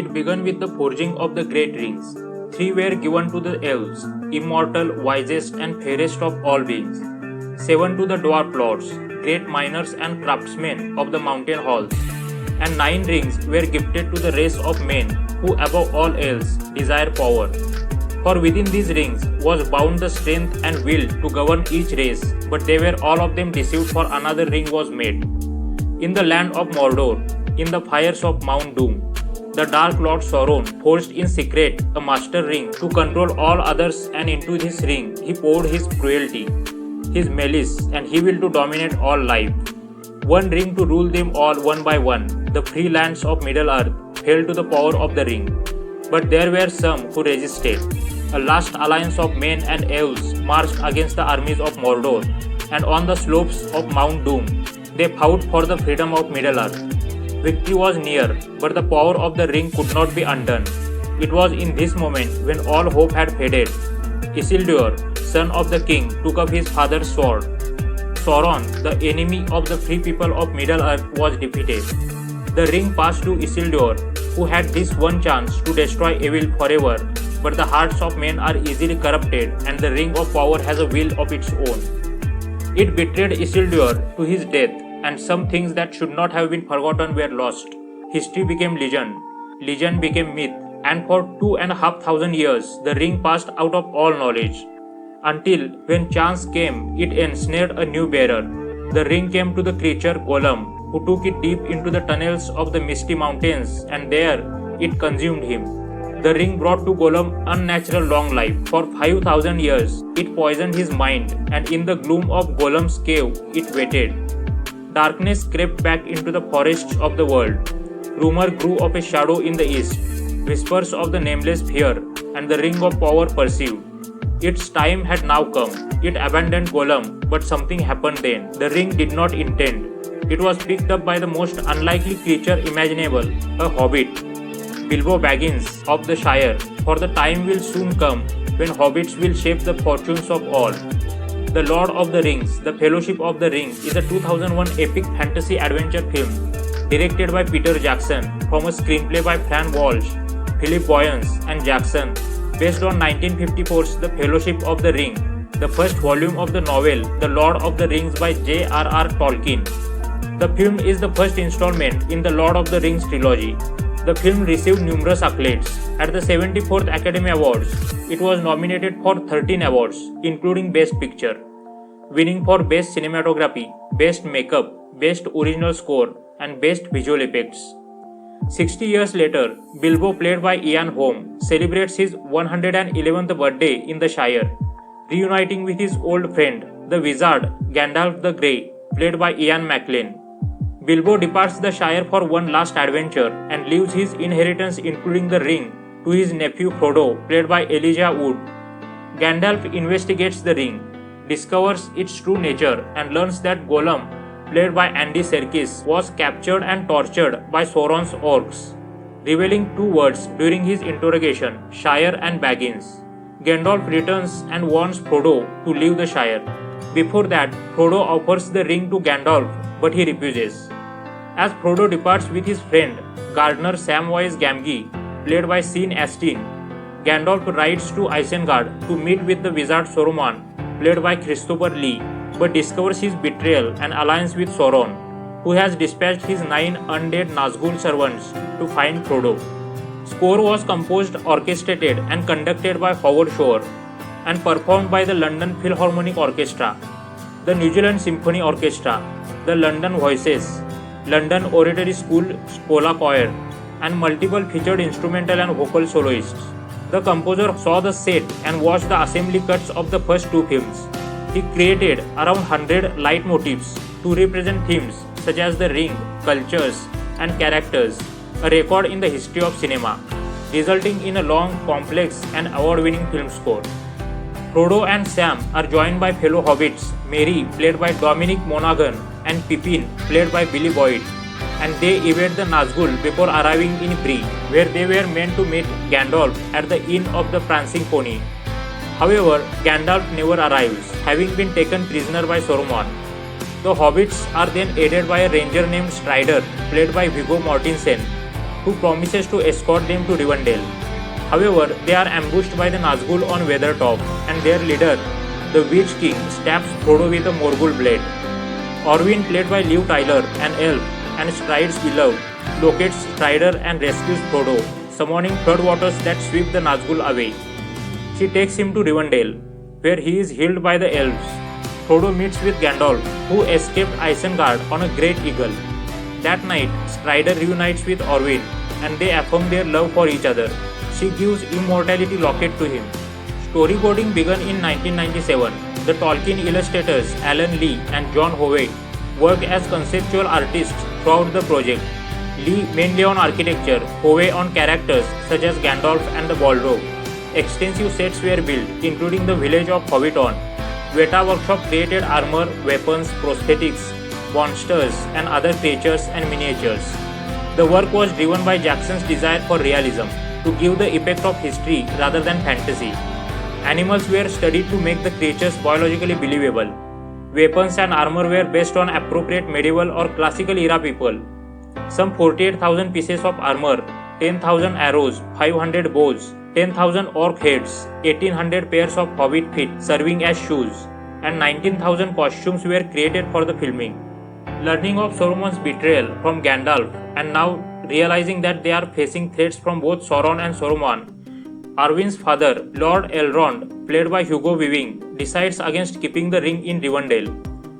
It began with the forging of the great rings. Three were given to the elves, immortal, wisest, and fairest of all beings. Seven to the dwarf lords, great miners and craftsmen of the mountain halls. And nine rings were gifted to the race of men who, above all else, desire power. For within these rings was bound the strength and will to govern each race, but they were all of them deceived, for another ring was made. In the land of Mordor, in the fires of Mount Doom, the Dark Lord Sauron forged in secret a master ring to control all others, and into this ring he poured his cruelty, his malice, and he will to dominate all life. One ring to rule them all one by one. The free lands of Middle Earth fell to the power of the ring. But there were some who resisted. A last alliance of men and elves marched against the armies of Mordor, and on the slopes of Mount Doom they fought for the freedom of Middle Earth. Victory was near, but the power of the ring could not be undone. It was in this moment, when all hope had faded, Isildur, son of the king, took up his father's sword. Sauron, the enemy of the free people of Middle Earth, was defeated. The ring passed to Isildur, who had this one chance to destroy evil forever, but the hearts of men are easily corrupted, and the ring of power has a will of its own. It betrayed Isildur to his death, and some things that should not have been forgotten were lost. History became legend became myth, and for 2,500 years the ring passed out of all knowledge. Until when chance came, it ensnared a new bearer. The ring came to the creature Gollum, who took it deep into the tunnels of the misty mountains, and there it consumed him. The ring brought to Gollum unnatural long life. For 5,000 years, it poisoned his mind, and in the gloom of Gollum's cave, it waited. Darkness crept back into the forests of the world. Rumor grew of a shadow in the east, whispers of the nameless fear, and the ring of power perceived. Its time had now come. It abandoned Gollum, but something happened then. The ring did not intend. It was picked up by the most unlikely creature imaginable, a hobbit. Bilbo Baggins of the Shire, for the time will soon come when hobbits will shape the fortunes of all. The Lord of the Rings, The Fellowship of the Ring is a 2001 epic fantasy adventure film directed by Peter Jackson from a screenplay by Fran Walsh, Philip Boyens, and Jackson, based on 1954's The Fellowship of the Ring, the first volume of the novel The Lord of the Rings by J.R.R. Tolkien. The film is the first installment in the Lord of the Rings trilogy. The film received numerous accolades. At the 74th Academy Awards, it was nominated for 13 awards, including Best Picture, winning for Best Cinematography, Best Makeup, Best Original Score, and Best Visual Effects. 60 years later, Bilbo, played by Ian Holm, celebrates his 111th birthday in the Shire, reuniting with his old friend, the wizard Gandalf the Grey, played by Ian McKellen. Bilbo departs the Shire for one last adventure and leaves his inheritance, including the ring, to his nephew Frodo, played by Elijah Wood. Gandalf investigates the ring, discovers its true nature, and learns that Gollum, played by Andy Serkis, was captured and tortured by Sauron's orcs, revealing two words during his interrogation: Shire and Baggins. Gandalf returns and warns Frodo to leave the Shire. Before that, Frodo offers the ring to Gandalf, but he refuses. As Frodo departs with his friend, gardener Samwise Gamgee, played by Sean Astin, Gandalf rides to Isengard to meet with the wizard Saruman, played by Christopher Lee, but discovers his betrayal and alliance with Sauron, who has dispatched his 9 undead Nazgul servants to find Frodo. Score was composed, orchestrated, and conducted by Howard Shore, and performed by the London Philharmonic Orchestra, the New Zealand Symphony Orchestra, the London Voices, London Oratory School Schola Choir, and multiple featured instrumental and vocal soloists. The composer saw the set and watched the assembly cuts of the first two films. He created around 100 leitmotifs to represent themes such as the ring, cultures, and characters, a record in the history of cinema, resulting in a long, complex, and award-winning film score. Frodo and Sam are joined by fellow hobbits, Merry, played by Dominic Monaghan, and Pippin, played by Billy Boyd, and they evade the Nazgul before arriving in Bree, where they were meant to meet Gandalf at the Inn of the Prancing Pony. However, Gandalf never arrives, having been taken prisoner by Saruman. The hobbits are then aided by a ranger named Strider, played by Viggo Mortensen, who promises to escort them to Rivendell. However, they are ambushed by the Nazgul on Weathertop, and their leader, the Witch King, stabs Frodo with a Morgul blade. Orwin, played by Liv Tyler, an elf, and Stride's beloved, locates Strider and rescues Frodo, summoning floodwaters that sweep the Nazgul away. She takes him to Rivendell, where he is healed by the elves. Frodo meets with Gandalf, who escaped Isengard on a great eagle. That night, Strider reunites with Orwin, and they affirm their love for each other. She gives Immortality Locket to him. Storyboarding began in 1997. The Tolkien illustrators Alan Lee and John Howe worked as conceptual artists throughout the project. Lee mainly on architecture, Howe on characters such as Gandalf and the Balrog. Extensive sets were built, including the village of Hobbiton. Weta Workshop created armor, weapons, prosthetics, monsters, and other creatures and miniatures. The work was driven by Jackson's desire for realism, to give the effect of history rather than fantasy. Animals were studied to make the creatures biologically believable. Weapons and armor were based on appropriate medieval or classical era people. Some 48,000 pieces of armor, 10,000 arrows, 500 bows, 10,000 orc heads, 1,800 pairs of hobbit feet serving as shoes, and 19,000 costumes were created for the filming. Learning of Sauron's betrayal from Gandalf and now realizing that they are facing threats from both Sauron and Saruman, Arwen's father, Lord Elrond, played by Hugo Weaving, decides against keeping the ring in Rivendell.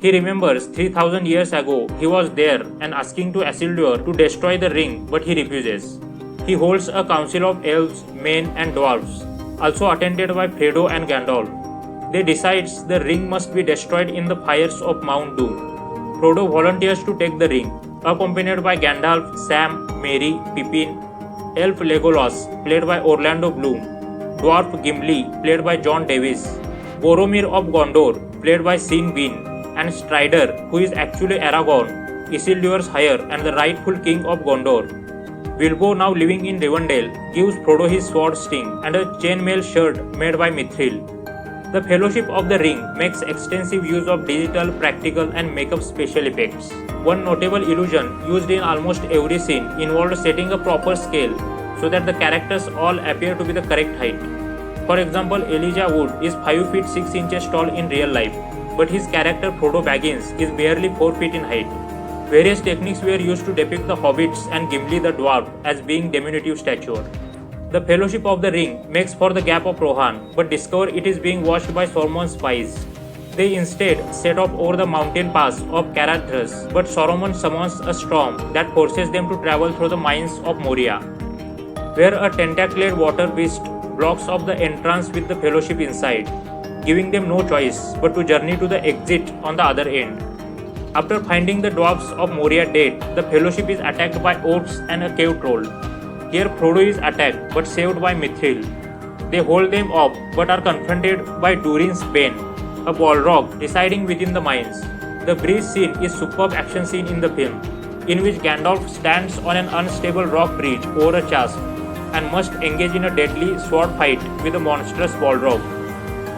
He remembers 3,000 years ago he was there and asking to Isildur to destroy the ring, but he refuses. He holds a council of elves, men, and dwarves, also attended by Frodo and Gandalf. They decide the ring must be destroyed in the fires of Mount Doom. Frodo volunteers to take the ring, accompanied by Gandalf, Sam, Merry, Pippin, Elf Legolas, played by Orlando Bloom, Dwarf Gimli, played by John Davis, Boromir of Gondor, played by Sean Bean, and Strider, who is actually Aragorn, Isildur's heir and the rightful king of Gondor. Bilbo, now living in Rivendell, gives Frodo his sword sting and a chainmail shirt made by Mithril. The Fellowship of the Ring makes extensive use of digital, practical, and makeup special effects. One notable illusion used in almost every scene involved setting a proper scale so that the characters all appear to be the correct height. For example, Elijah Wood is 5 feet 6 inches tall in real life, but his character Frodo Baggins is barely 4 feet in height. Various techniques were used to depict the hobbits and Gimli the dwarf as being diminutive stature. The Fellowship of the Ring makes for the Gap of Rohan, but discover it is being watched by Sauron's spies. They instead set off over the mountain pass of Caradhras, but Sauron summons a storm that forces them to travel through the mines of Moria, where a tentacled water beast blocks off the entrance with the Fellowship inside, giving them no choice but to journey to the exit on the other end. After finding the dwarfs of Moria dead, the Fellowship is attacked by orcs and a cave troll. Here Frodo is attacked but saved by Mithril. They hold them off but are confronted by Durin's Bane, a Balrog residing within the mines. The bridge scene is a superb action scene in the film, in which Gandalf stands on an unstable rock bridge over a chasm and must engage in a deadly sword fight with a monstrous Balrog.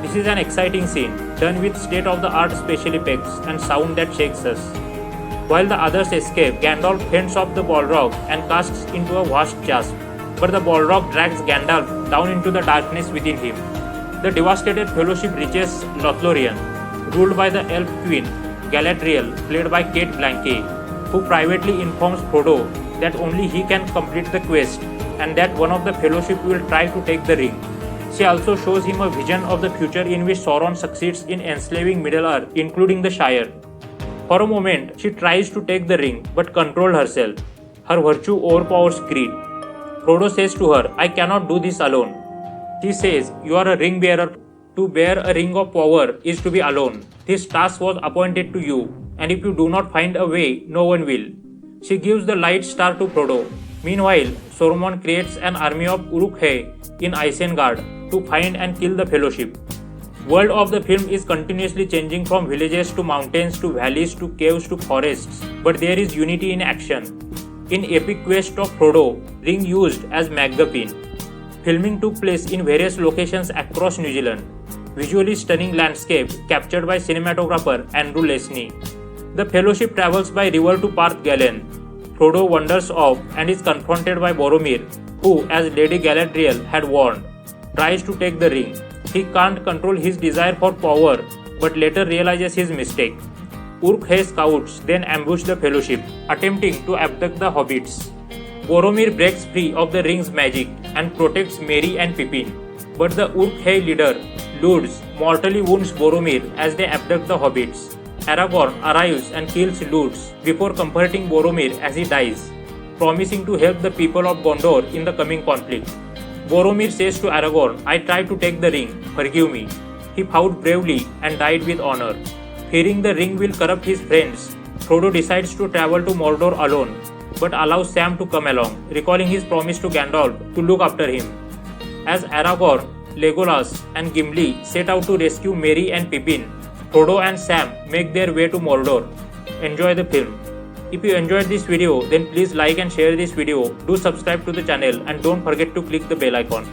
This is an exciting scene, done with state-of-the-art special effects and sound that shakes us. While the others escape, Gandalf fends off the Balrog and casts into a vast chasm, but the Balrog drags Gandalf down into the darkness within him. The devastated Fellowship reaches Lothlorien, ruled by the Elf Queen, Galadriel, played by Kate Blanchett, who privately informs Frodo that only he can complete the quest and that one of the Fellowship will try to take the ring. She also shows him a vision of the future in which Sauron succeeds in enslaving Middle-earth, including the Shire. For a moment, she tries to take the ring, but controls herself. Her virtue overpowers greed. Frodo says to her, "I cannot do this alone." She says, "You are a ring bearer. To bear a ring of power is to be alone. This task was appointed to you, and if you do not find a way, no one will." She gives the light star to Frodo. Meanwhile, Saruman creates an army of Uruk-hai in Isengard to find and kill the Fellowship. World of the film is continuously changing from villages to mountains to valleys to caves to forests, but there is unity in action. In epic quest of Frodo, ring used as MacGuffin. Filming took place in various locations across New Zealand. Visually stunning landscape captured by cinematographer Andrew Lesnie. The Fellowship travels by river to Parth Galen. Frodo wanders off and is confronted by Boromir, who, as Lady Galadriel had warned, tries to take the ring. He can't control his desire for power, but later realizes his mistake. Uruk-hai scouts then ambush the Fellowship, attempting to abduct the hobbits. Boromir breaks free of the ring's magic and protects Merry and Pippin, but the Uruk-hai leader, Ludes, mortally wounds Boromir as they abduct the hobbits. Aragorn arrives and kills Ludes before comforting Boromir as he dies, promising to help the people of Gondor in the coming conflict. Boromir says to Aragorn, "I tried to take the ring, forgive me." He fought bravely and died with honor. Fearing the ring will corrupt his friends, Frodo decides to travel to Mordor alone, but allows Sam to come along, recalling his promise to Gandalf to look after him. As Aragorn, Legolas, and Gimli set out to rescue Merry and Pippin, Frodo and Sam make their way to Mordor. Enjoy the film. If you enjoyed this video, then please like and share this video, do subscribe to the channel and don't forget to click the bell icon.